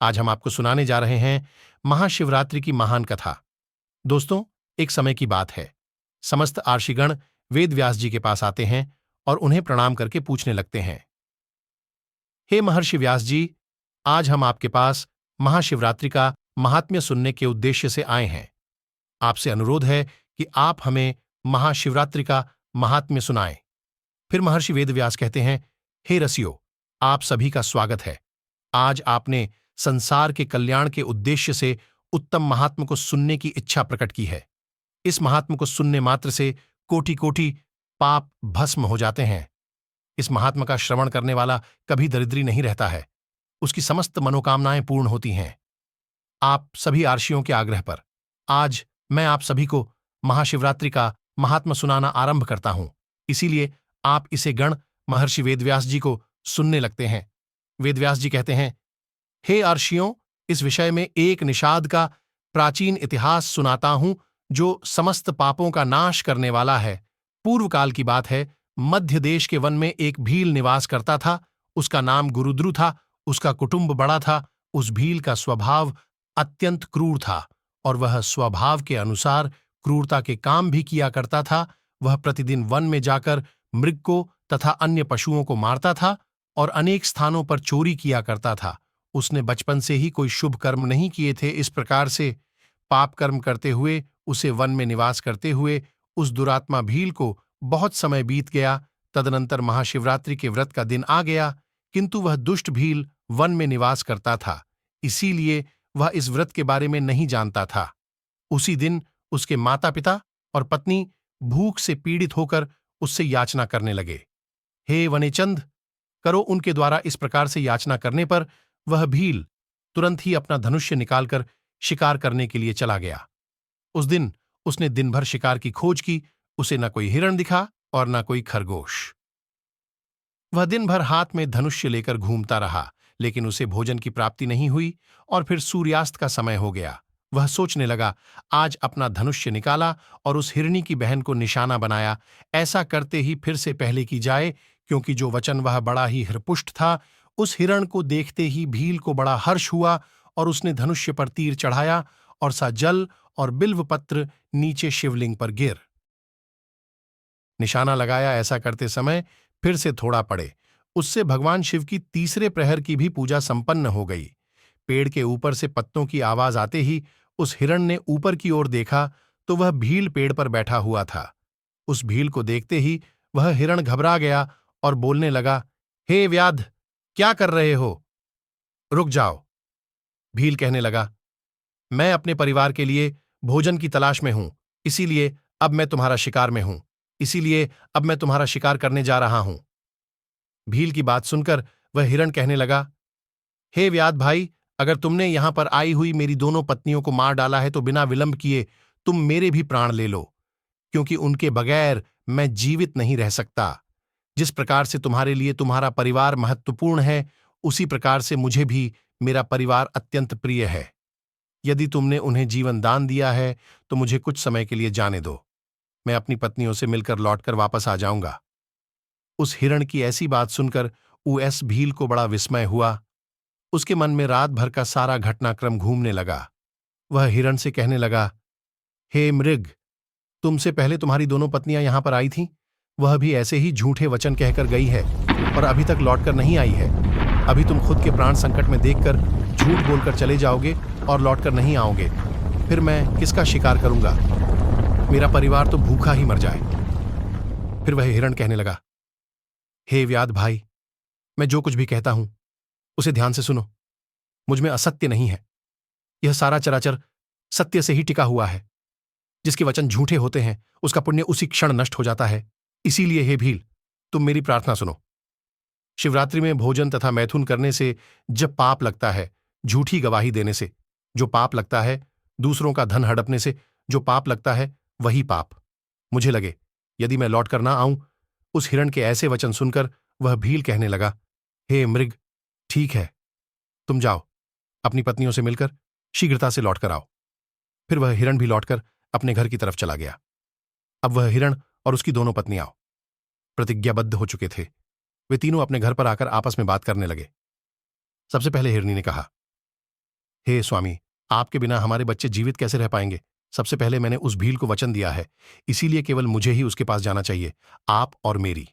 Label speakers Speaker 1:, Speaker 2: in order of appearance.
Speaker 1: आज हम आपको सुनाने जा रहे हैं महाशिवरात्रि की महान कथा। दोस्तों, एक समय की बात है। समस्त आर्षिगण वेद व्यास जी के पास आते हैं और उन्हें प्रणाम करके पूछने लगते हैं, हे महर्षि व्यास जी, आज हम आपके पास महाशिवरात्रि का महात्म्य सुनने के उद्देश्य से आए हैं। आपसे अनुरोध है कि आप हमें महाशिवरात्रि का महात्म्य सुनाएं। फिर महर्षि वेदव्यास कहते हैं, हे रसियो, आप सभी का स्वागत है। आज आपने संसार के कल्याण के उद्देश्य से उत्तम महात्म को सुनने की इच्छा प्रकट की है। इस महात्म को सुनने मात्र से कोटि कोटि पाप भस्म हो जाते हैं। इस महात्मा का श्रवण करने वाला कभी दरिद्री नहीं रहता है। उसकी समस्त मनोकामनाएं पूर्ण होती हैं। आप सभी आर्षियों के आग्रह पर आज मैं आप सभी को महाशिवरात्रि का महात्मा सुनाना आरंभ करता हूं। इसीलिए आप इसे गण महर्षि वेदव्यास जी को सुनने लगते हैं। वेदव्यास जी कहते हैं, हे आर्षियों, इस विषय में एक निषाद का प्राचीन इतिहास सुनाता हूं जो समस्त पापों का नाश करने वाला है। पूर्व काल की बात है। मध्य देश के वन में एक भील निवास करता था। उसका नाम गुरुद्रु था। उसका कुटुंब बड़ा था। उस भील का स्वभाव अत्यंत क्रूर था और वह स्वभाव के अनुसार क्रूरता के काम भी किया करता था। वह प्रतिदिन वन में जाकर मृग को तथा अन्य पशुओं को मारता था और अनेक स्थानों पर चोरी किया करता था। उसने बचपन से ही कोई शुभ कर्म नहीं किए थे। इस प्रकार से पाप कर्म करते हुए उसे वन में निवास करते हुए उस दुरात्मा भील को बहुत समय बीत गया। तदनंतर महाशिवरात्रि के व्रत का दिन आ गया, किंतु वह दुष्ट भील वन में निवास करता था, इसीलिए वह इस व्रत के बारे में नहीं जानता था। उसी दिन उसके माता पिता और पत्नी भूख से पीड़ित होकर उससे याचना करने लगे। हे वनेचंद, करो उनके द्वारा। इस प्रकार से याचना करने पर वह भील तुरंत ही अपना धनुष्य निकालकर शिकार करने के लिए चला गया। उस दिन उसने दिन भर शिकार की खोज की। उसे न कोई हिरण दिखा और न कोई खरगोश। वह दिन भर हाथ में धनुष्य लेकर घूमता रहा, लेकिन उसे भोजन की प्राप्ति नहीं हुई और फिर सूर्यास्त का समय हो गया। वह सोचने लगा, आज अपना धनुष्य निकाला और उस हिरणी की बहन को निशाना बनाया। ऐसा करते ही फिर से पहले की जाए, क्योंकि जो वचन वह बड़ा ही हृपुष्ट था। उस हिरण को देखते ही भील को बड़ा हर्ष हुआ और उसने धनुष्य पर तीर चढ़ाया और सा जल और बिल्वपत्र नीचे शिवलिंग पर गिर निशाना लगाया। ऐसा करते समय फिर से थोड़ा पड़े। उससे भगवान शिव की तीसरे प्रहर की भी पूजा संपन्न हो गई। पेड़ के ऊपर से पत्तों की आवाज आते ही उस हिरण ने ऊपर की ओर देखा तो वह भील पेड़ पर बैठा हुआ था। उस भील को देखते ही वह हिरण घबरा गया और बोलने लगा, हे व्याध, क्या कर रहे हो? रुक जाओ। भील कहने लगा, मैं अपने परिवार के लिए भोजन की तलाश में हूं, इसीलिए अब मैं तुम्हारा शिकार में हूं। इसीलिए अब मैं तुम्हारा शिकार करने जा रहा हूं। भील की बात सुनकर वह हिरण कहने लगा, हे व्याध भाई, अगर तुमने यहां पर आई हुई मेरी दोनों पत्नियों को मार डाला है तो बिना विलंब किए तुम मेरे भी प्राण ले लो, क्योंकि उनके बगैर मैं जीवित नहीं रह सकता। जिस प्रकार से तुम्हारे लिए तुम्हारा परिवार महत्वपूर्ण है, उसी प्रकार से मुझे भी मेरा परिवार अत्यंत प्रिय है। यदि तुमने उन्हें जीवन दान दिया है तो मुझे कुछ समय के लिए जाने दो। मैं अपनी पत्नियों से मिलकर लौटकर वापस आ जाऊंगा। उस हिरण की ऐसी बात सुनकर उस भील को बड़ा विस्मय हुआ। उसके मन में रात भर का सारा घटनाक्रम घूमने लगा। वह हिरण से कहने लगा, हे मृग, तुमसे पहले तुम्हारी दोनों पत्नियां यहां पर आई थीं। वह भी ऐसे ही झूठे वचन कहकर गई है और अभी तक लौटकर नहीं आई है। अभी तुम खुद के प्राण संकट में देखकर झूठ बोलकर चले जाओगे और लौटकर नहीं आओगे। फिर मैं किसका शिकार करूंगा? मेरा परिवार तो भूखा ही मर जाए। फिर वह हिरण कहने लगा, हे व्याध भाई, मैं जो कुछ भी कहता हूं उसे ध्यान से सुनो। मुझ में असत्य नहीं है। यह सारा चराचर सत्य से ही टिका हुआ है। जिसके वचन झूठे होते हैं उसका पुण्य उसी क्षण नष्ट हो जाता है। इसीलिए हे भील, तुम मेरी प्रार्थना सुनो। शिवरात्रि में भोजन तथा मैथुन करने से जब पाप लगता है, झूठी गवाही देने से जो पाप लगता है, दूसरों का धन हड़पने से जो पाप लगता है, वही पाप मुझे लगे यदि मैं लौट कर ना आऊं। उस हिरण के ऐसे वचन सुनकर वह भील कहने लगा, हे मृग, ठीक है, तुम जाओ, अपनी पत्नियों से मिलकर शीघ्रता से लौटकर आओ। फिर वह हिरण भी लौटकर अपने घर की तरफ चला गया। अब वह हिरण और उसकी दोनों पत्नियां प्रतिज्ञाबद्ध हो चुके थे। वे तीनों अपने घर पर आकर आपस में बात करने लगे। सबसे पहले हिरनी ने कहा, हे स्वामी, आपके बिना हमारे बच्चे जीवित कैसे रह पाएंगे? सबसे पहले मैंने उस भील को वचन दिया है, इसीलिए केवल मुझे ही उसके पास जाना चाहिए, आप और मेरी।